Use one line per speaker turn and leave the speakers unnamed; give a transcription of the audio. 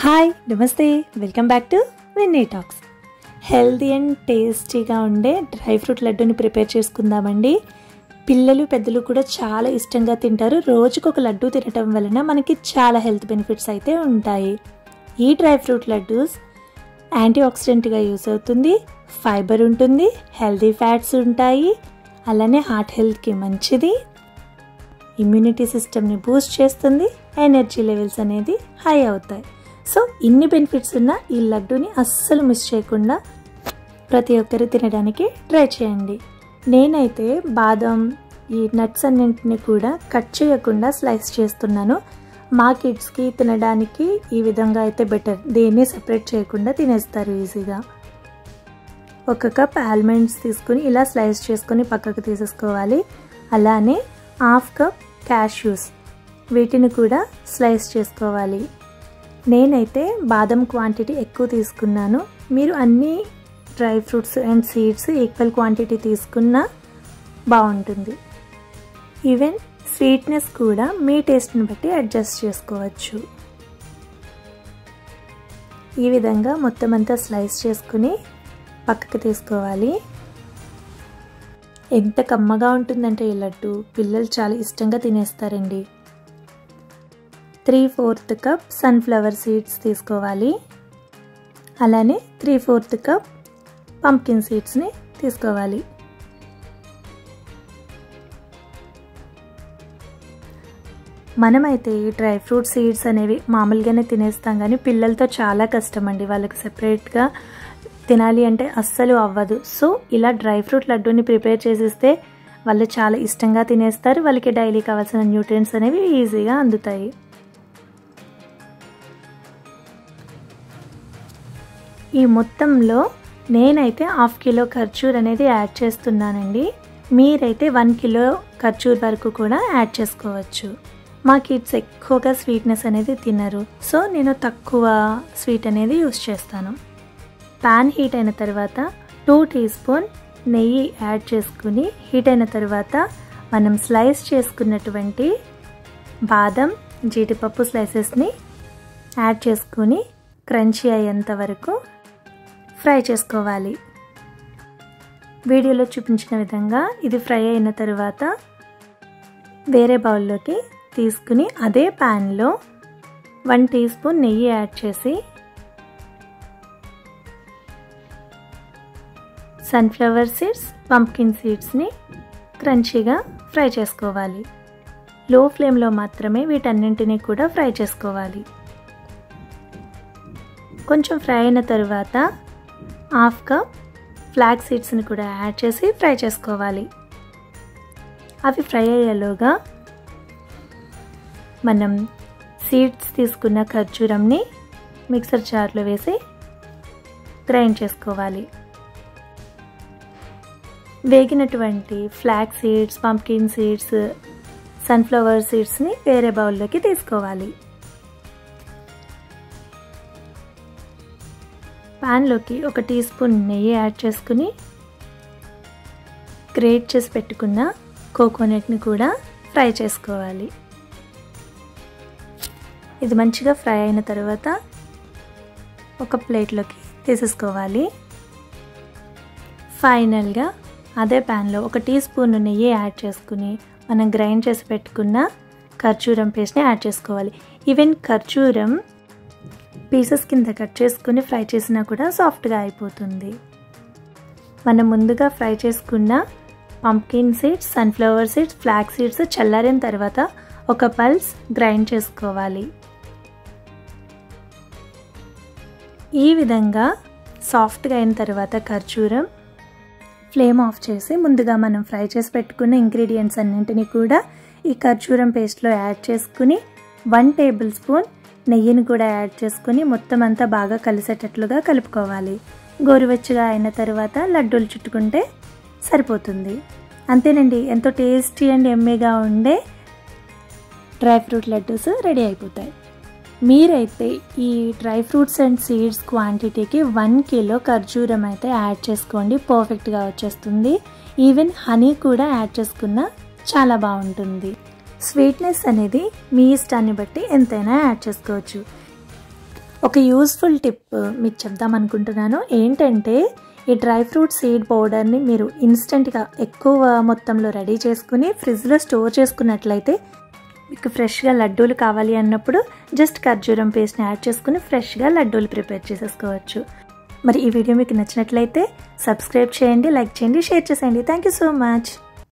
Hi నమస్తే welcome back to Vinny talks. Healthy and టేస్టీగా ఉండే డ్రై ఫ్రూట్ లడ్డూని ప్రిపేర్ చేసుకుందామండి. పిల్లలు పెద్దలు కూడా చాలా ఇష్టంగా తింటారు. రోజుకొక లడ్డూ తినటం వలన మనకి చాలా హెల్త్ బెనిఫిట్స్ అయితే ఉంటాయి. ఈ డ్రై ఫ్రూట్ లడ్డూస్ యాంటీ ఆక్సిడెంట్గా యూస్ అవుతుంది, ఫైబర్ ఉంటుంది, హెల్దీ ఫ్యాట్స్ ఉంటాయి, అలానే హార్ట్ హెల్త్కి మంచిది, ఇమ్యూనిటీ సిస్టమ్ని బూస్ట్ చేస్తుంది, ఎనర్జీ లెవెల్స్ అనేది హై అవుతాయి. సో ఇన్ని బెనిఫిట్స్ ఉన్న ఈ లడ్డూని అస్సలు మిస్ చేయకుండా ప్రతి ఒక్కరు తినడానికి ట్రై చేయండి. నేనైతే బాదం ఈ నట్స్ అన్నింటినీ కూడా కట్ చేయకుండా స్లైస్ చేస్తున్నాను. మా కిడ్స్కి తినడానికి ఈ విధంగా అయితే బెటర్. దేన్ని సెపరేట్ చేయకుండా తినేస్తారు ఈజీగా. ఒక కప్ ఆల్మండ్స్ తీసుకుని ఇలా స్లైస్ చేసుకొని పక్కకు తీసేసుకోవాలి. అలానే హాఫ్ కప్ క్యాష్యూస్, వీటిని కూడా స్లైస్ చేసుకోవాలి. నేనైతే బాదం క్వాంటిటీ ఎక్కువ తీసుకున్నాను. మీరు అన్ని dry fruits and seeds equal quantity తీసుకున్నా బాగుంటుంది. ఈవెన్ స్వీట్నెస్ కూడా మీ టేస్ట్ని బట్టి అడ్జస్ట్ చేసుకోవచ్చు. ఈ విధంగా మొత్తం అంతా స్లైస్ చేసుకుని పక్కకు తీసుకోవాలి. ఎంత కమ్మగా ఉంటుందంటే ఈ లడ్డు పిల్లలు చాలా ఇష్టంగా తినేస్తారండి. 3/4 కప్ సన్ఫ్లవర్ సీడ్స్ తీసుకోవాలి. అలానే 3/4 కప్ పంప్కిన్ సీడ్స్ని తీసుకోవాలి. మనమైతే ఈ డ్రై ఫ్రూట్ సీడ్స్ అనేవి మామూలుగానే తినేస్తాం, కానీ పిల్లలతో చాలా కష్టం అండి. వాళ్ళకి సెపరేట్గా తినాలి అంటే అస్సలు అవ్వదు. సో ఇలా డ్రై ఫ్రూట్ లడ్డూని ప్రిపేర్ చేసిస్తే వాళ్ళు చాలా ఇష్టంగా తినేస్తారు. వాళ్ళకి డైలీ కావాల్సిన న్యూట్రియంట్స్ అనేవి ఈజీగా అందుతాయి. ఈ మొత్తంలో నేనైతే 1/2 కిలో ఖర్జూర్ అనేది యాడ్ చేస్తున్నానండి. మీరైతే 1 కిలో ఖర్జూర్ వరకు కూడా యాడ్ చేసుకోవచ్చు. మా కిడ్స్ ఎక్కువగా స్వీట్నెస్ అనేది తినరు, సో నేను తక్కువ స్వీట్ అనేది యూస్ చేస్తాను. పాన్ హీట్ అయిన తర్వాత 2 టీ స్పూన్ నెయ్యి యాడ్ చేసుకుని హీట్ అయిన తర్వాత మనం స్లైస్ చేసుకున్నటువంటి బాదం జీడిపప్పు స్లైసెస్ని యాడ్ చేసుకుని క్రంచీ అయ్యేంత వరకు ఫ్రై చేసుకోవాలి. వీడియోలో చూపించిన విధంగా ఇది ఫ్రై అయిన తర్వాత వేరే బౌల్లోకి తీసుకుని అదే ప్యాన్లో 1 టీ స్పూన్ నెయ్యి యాడ్ చేసి సన్ఫ్లవర్ సీడ్స్, పంప్కిన్ సీడ్స్ని క్రంచీగా ఫ్రై చేసుకోవాలి. లో ఫ్లేమ్లో మాత్రమే వీటన్నింటినీ కూడా ఫ్రై చేసుకోవాలి. కొంచెం ఫ్రై అయిన తర్వాత 1/2 కప్ ఫ్లాక్స్ సీడ్స్ని కూడా యాడ్ చేసి ఫ్రై చేసుకోవాలి. అవి ఫ్రై అయ్యేలోగా మనం సీడ్స్ తీసుకున్న ఖర్జూరంని మిక్సర్ జార్లో వేసి గ్రైండ్ చేసుకోవాలి. వేగినటువంటి flax seeds, pumpkin seeds, sunflower సీడ్స్ని వేరే బౌల్లోకి తీసుకోవాలి. ప్యాన్లోకి 1 టీ స్పూన్ నెయ్యి యాడ్ చేసుకుని గ్రేట్ చేసి పెట్టుకున్న కోకోనట్ని కూడా ఫ్రై చేసుకోవాలి. ఇది మంచిగా ఫ్రై అయిన తర్వాత ఒక ప్లేట్లోకి తీసేసుకోవాలి. ఫైనల్గా అదే ప్యాన్లో 1 టీ స్పూన్ నెయ్యి యాడ్ చేసుకుని మనం గ్రైండ్ చేసి పెట్టుకున్న ఖర్జూరం పేస్ట్ని యాడ్ చేసుకోవాలి. ఈవెన్ ఖర్జూరం పీసెస్ కింద కట్ చేసుకుని ఫ్రై చేసినా కూడా సాఫ్ట్గా అయిపోతుంది. మనం ముందుగా ఫ్రై చేసుకున్న pumpkin seeds, sunflower seeds, flax seeds చల్లారిన తర్వాత ఒక పల్స్ గ్రైండ్ చేసుకోవాలి. ఈ విధంగా సాఫ్ట్గా అయిన తర్వాత ఖర్జూరం ఫ్లేమ్ ఆఫ్ చేసి ముందుగా మనం ఫ్రై చేసి పెట్టుకున్న ఇంగ్రీడియంట్స్ అన్నింటినీ కూడా ఈ ఖర్జూరం పేస్ట్లో యాడ్ చేసుకుని 1 టేబుల్ స్పూన్ నెయ్యిని కూడా యాడ్ చేసుకుని మొత్తం అంతా బాగా కలిసేటట్లుగా కలుపుకోవాలి. గోరువెచ్చగా అయిన తర్వాత లడ్డూలు చుట్టుకుంటే సరిపోతుంది. అంతేనండి, ఎంతో టేస్టీ అండ్ ఎమ్మీగా ఉండే డ్రై ఫ్రూట్ లడ్డూస్ రెడీ అయిపోతాయి. మీరైతే ఈ డ్రై ఫ్రూట్స్ అండ్ సీడ్స్ క్వాంటిటీకి 1 కిలో ఖర్జూరం అయితే యాడ్ చేసుకోండి, పర్ఫెక్ట్గా వచ్చేస్తుంది. ఈవెన్ హనీ కూడా యాడ్ చేసుకున్నా చాలా బాగుంటుంది. స్వీట్నెస్ అనేది మీ ఇష్టాన్ని బట్టి ఎంతైనా యాడ్ చేసుకోవచ్చు. ఒక యూస్ఫుల్ టిప్ మీకు చెప్దాం అనుకుంటున్నాను. ఏంటంటే ఈ డ్రై ఫ్రూట్ సీడ్ పౌడర్ని మీరు ఇన్స్టెంట్గా ఎక్కువ మొత్తంలో రెడీ చేసుకుని ఫ్రిడ్జ్లో స్టోర్ చేసుకున్నట్లయితే మీకు ఫ్రెష్గా లడ్డూలు కావాలి అన్నప్పుడు జస్ట్ ఖర్జూరం పేస్ట్ని యాడ్ చేసుకుని ఫ్రెష్గా లడ్డూలు ప్రిపేర్ చేసేసుకోవచ్చు. మరి ఈ వీడియో మీకు నచ్చినట్లయితే సబ్స్క్రైబ్ చేయండి, లైక్ చేయండి, షేర్ చేసేయండి. Thank you so much.